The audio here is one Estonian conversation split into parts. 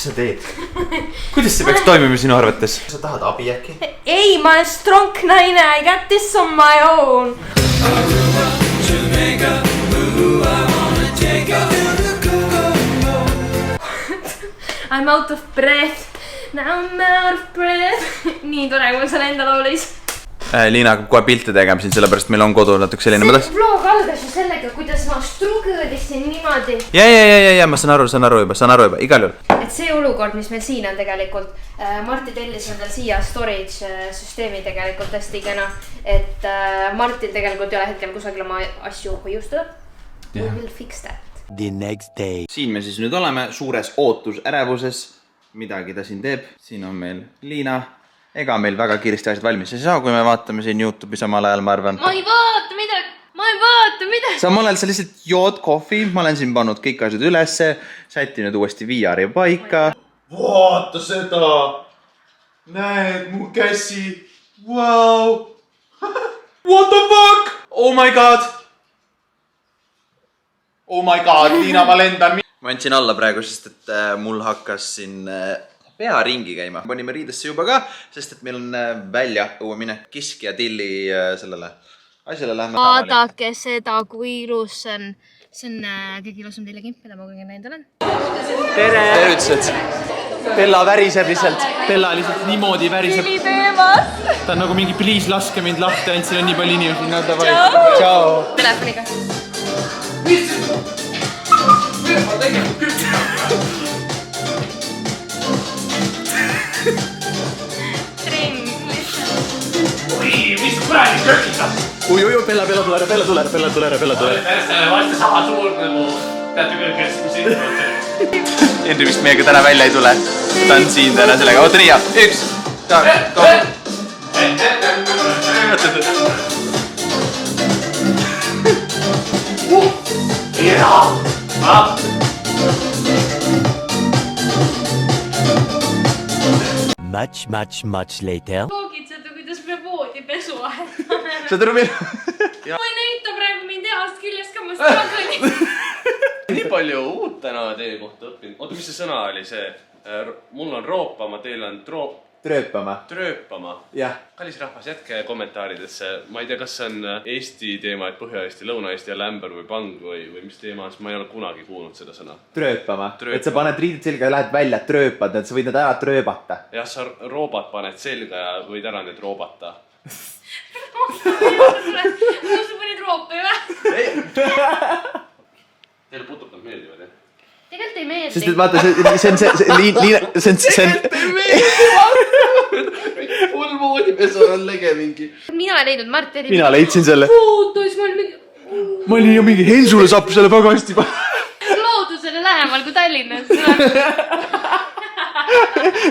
sa teed? Kuidas see peaks toimima sinu arvates? Sa tahad abi äkki? Ei, ma olen strong naine. I got this on my own. I'm out of breath. Now I'm out of breath. Nii tore, kui sa enda laulis. Liina hakkab kohe pilte tegema siin, sellepärast meil on kodu natuke selline. See vlog algas ju sellega, kuidas ma strugõdisin niimoodi. Ja, ma saan aru juba, igal juhul. Et see olukord, mis meil siin on tegelikult, Marti tellis endal siia storage süsteemi tegelikult hästi kena. Et Martil tegelikult ei ole hetkel kusagil oma asju hoiustada. We will fix that. The next day. Siin me siis nüüd oleme suures ootusärevuses. Midagi ta siin teeb. Siin on meil Liina. Ega meil väga kiiresti asjad valmis ei saa, kui me vaatame siin YouTube'i samal ajal, ma arvan. Ma ei vaata midagi. Samal ajal sa lihtsalt jood kohvi, ma olen siin pannud kõik asjad ülesse, sättinud uuesti VR-i paika. Vaata seda! Näed mu käsi! Wow! What the fuck? Oh my god! Oh my god, Liina, ma lendan! Ma andsin alla praegu, sest et mul hakkas siin pea ringi käima. Panime riidesse juba ka, sest et meil on välja õuemine Kiski ja Tilli sellele asjale lähme. Vaadake seda, kui ilus see on. See on kõige ilusam Tilli kimp, mida ma kõige näinud olen. Tere! Tervitused! Bella väriseb lihtsalt. Bella lihtsalt niimoodi väriseb. Tili teemas! Ta on nagu mingi pliis laske mind lahti, ainult siin on nii palju inimesi. Ciao! Telefoniga. Mis kuradi köökida? Ui, Bella tulere. Vasta sama suur nagu teate kõrges, kui siin on. Henri vist meiega täna välja ei tule. Ta on siin täna sellega. Oota nii, 1, 2, much later. Loogitseda, kuidas me voodi pesu vahetame. Sa tule meil. Ma ei näita praegu mind tehast küljest ka, ma strugglin. Nii palju uut täna teie kohta õppinud. Oota, mis see sõna oli see? Mul on roopama, teil on trööpama. Jah. Kallis rahvas, jätke kommentaaridesse. Ma ei tea, kas see on Eesti teema, et Põhja-Eesti, Lõuna-Eesti ja lämber või pang või mis teema, sest ma ei ole kunagi kuulnud seda sõna. Trööpama. Et sa paned riidid selga ja lähed välja, trööpad, et sa võid need ära trööbata. Jah, sa roobad paned selga ja võid ära need roobata. Sa panid roopi või? Teile putukad meeldivad, jah? Tegelikult ei meeldi. Sest et vaata, see on Mul voodipesur on lege mingi. Mina leidnud Marti. Mina leidsin selle. Footos, ma olin mingi... Ma olin ju mingi Hensule saab selle pagasti pa. Loodusele lähemal kui Tallinnas.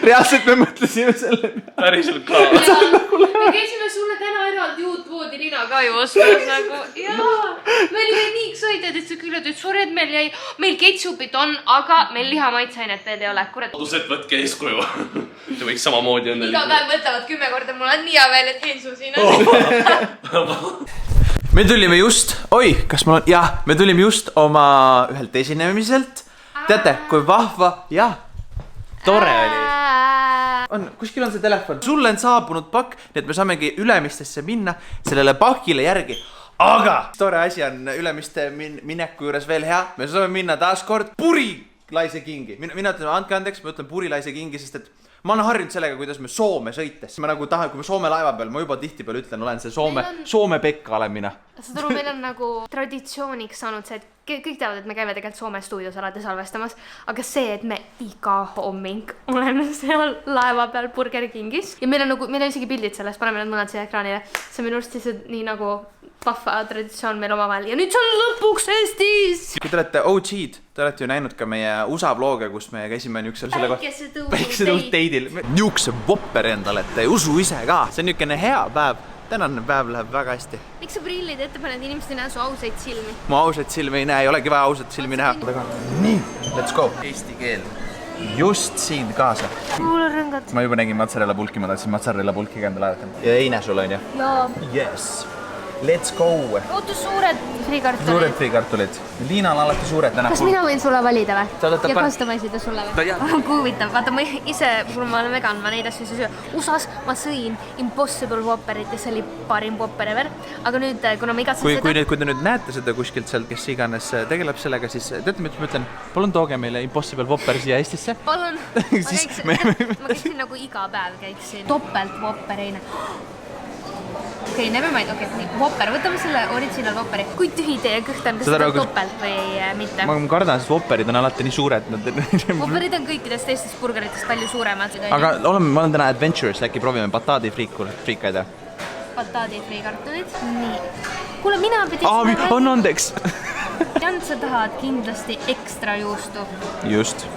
Reaalselt me mõtlesime selle. Päriselt ka. Me käisime sulle täna eraldi uut voodilina ka ju ostas nagu. Jaa, me olime nii excited, et sa küllad, et sorry, et meil ketsupit on, aga meil lihamaitsainet veel ei ole. Kodused võtke eeskuju. See võiks samamoodi õnne. Iga päev mõtlevad 10 korda, mul on nii hea veel, et Hensu siin on. Me tulime just, me tulime just oma ühelt esinemiselt. Teate, kui vahva, jah, tore oli. Kuskil on see telefon. Sulle on saabunud pakk, nii et me saamegi Ülemistesse minna sellele pakile järgi. Aga tore asi on Ülemiste mineku juures veel hea. Me saame minna taas kord Purilaise kingi. Mina ütlen, andke andeks, ma ütlen Purilaise kingi, sest et ma olen harjunud sellega, kuidas me Soome sõites. Ma nagu tahan, kui me Soome laeva peal, ma juba tihti peal ütlen, olen see Soome Pekka olen mina. Saad aru, meil on nagu traditsiooniks saanud see, et kõik teavad, et me käime tegelikult Soome stuudios alati salvestamas, aga see, et me iga homming oleme seal laeva peal Burger Kingis ja meil on isegi pildid sellest, paneme need mõned siia ekraanile. See on minu arust siis nii nagu vahva traditsioon meil omavahel ja nüüd see on lõpuks Eestis! Kui te olete OG-d, te olete ju näinud ka meie USA vlog'e, kus me käisime niuksel päikesetõuteidil. Niukse vopper endale, et ei usu ise ka. See on niukene hea päev. Tänane päev läheb väga hästi. Miks sa prillid ette paned, inimesed ei näe su ausaid silmi? Mu ausaid silmi ei näe, ei olegi vaja ausat silmi näha. Nii, let's go. Eesti keel. Just siin kaasa. Mul on rõngad. Ma juba nägin mozzarella pulki, ma tahtsin mozzarella pulki endale ajatada. Ja eine sul on ju? Jaa. Yes. Let's go. oota, suured friikartulid. Suured friikartulid. Liina on alati suured täna. Kas mina võin sulle valida või? Sa oled Ja pan- customise'ida sulle No või? jah. Kui huvitav, vaata ma ise, kuna ma olen vegan, ma neid asju ei söö. USAs ma sõin Impossible Whopperit ja see oli parim Whopper ever. Aga nüüd, kuna ma igatsen Kui seda... te nüüd näete seda kuskilt sealt, kes iganes tegeleb sellega, siis teate, mis ma ütlen? Palun tooge meile Impossible Whopper siia Eestisse. Palun, Siis ma käiksin nagu iga päev käiksin. Topelt Whoppereine. Okei, never mind, nii, Whopper, võtame selle original Whopperi. Kui tühi teie kõht on, kas Seda seda on nagu- topelt või mitte? Ma kardan, sest Whopperid on alati nii suured. Whopperid on kõikidest teistest burgeritest palju suuremad. Aga ma olen täna adventurous, äkki proovime bataadi friikaid. Bataadi friikartulid. Nii. Kuule, mina pidin... On andeks. Jan, sa tahad kindlasti ekstra juustu. Just.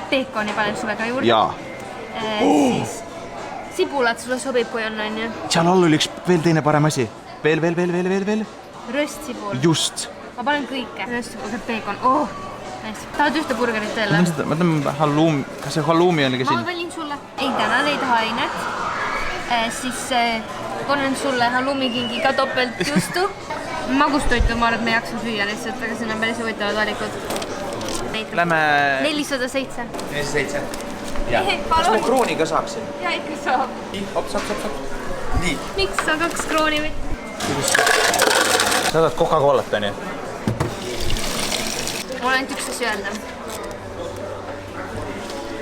Peekoni panen sulle ka juurde. Jaa. Siis sibulat sulle sobib, kui on ju. Seal all oli üks veel teine parem asi. Veel. Röstsibul. Just. Ma panen kõike. Röstsibul, peekon. Oh, nice. Tahad ühte burgerit veel? Ma mõtlen halloumi. Kas see halloumi on ka Ma siin? valin sulle. Ei, tänan, ei taha ainet. Siis panen sulle halloumikingi ka topelt juustu. Magustoitu ma arvan, et me ei jaksa süüa lihtsalt, aga siin on päris huvitavad valikud. Lähme... 407. 47. Jaa. Palun. Kas ma krooni ka saaksin? Ja ikka saab. Hops. Nii. Miks sa 2 krooni võtsid? Sa tahad Coca-Colat, on ju? Mul on ainult üks asja öelda.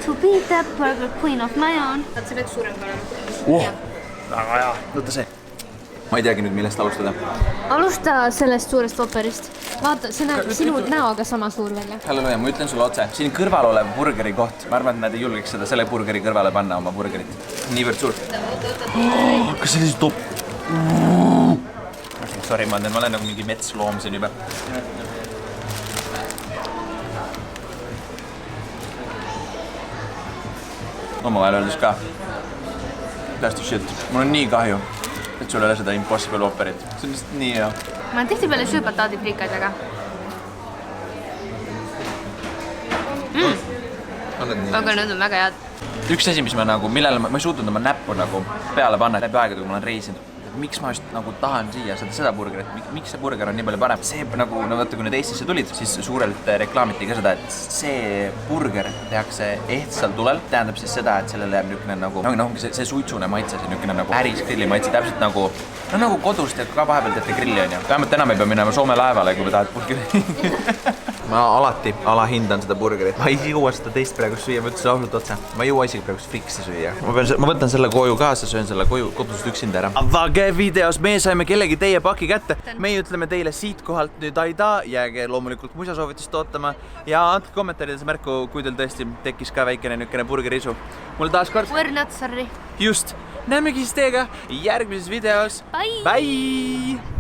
To be the burger queen of my own. Vaat see peaks suurem ka olema. Väga hea. Võta see. Ma ei teagi nüüd, millest alustada. Alusta sellest suurest Whopperist. Vaata, see näeb sinu näoga sama suur välja. Halleluja, ma ütlen sulle otse. Siin kõrval olev burgeri koht. Ma arvan, et nad ei julgeks seda selle burgeri kõrvale panna oma burgerit. Niivõrd suur. Kas see top? Sorry, ma olen nagu mingi metsloom siin juba. Omavahel öeldes ka. That's the shit. Mul on nii kahju, et sul ei ole seda Impossible Whopperit. See on lihtsalt nii hea. Ma tihtipeale söö bataadi friikaid, aga... Aga need on väga head. Üks asi, mis millele ma ei suutnud oma näppu nagu peale panna läbi aegade, kui ma olen reisinud. Miks ma just nagu tahan siia seda burgerit, miks see burger on nii palju parem? See nagu, no vaata, kui need Eestisse tulid, siis suurelt reklaamiti ka seda, et see burger tehakse ehtsal tulel. Tähendab siis seda, et sellele jääb niisugune nagu, see suitsune maitse, see niisugune nagu äris grilli maitse, täpselt nagu kodust ja ka vahepeal teete grilli, on ju. Vähemalt täna me peame minema Soome laevale, kui me tahad burgeri. Ma alati alahindan seda burgerit. Ma ei jõua seda teist praegu süüa, ma ütlesin ausalt otsa. Ma ei jõua isegi praegu friksi süüa. Ma võtan selle koju kaasa, söön selle koju kodust üksinda ära. Avage videos, me saime kellegi teie paki kätte. Meie ütleme teile siit kohalt nüüd aida, jääge loomulikult muisasoovitust ootama ja andke kommentaarides märku, kui teil tõesti tekkis ka väikene niisugune burgerisu. Mul taas kord... We're not sorry. Just. Näemegi siis teiega järgmises videos. Bye! Bye!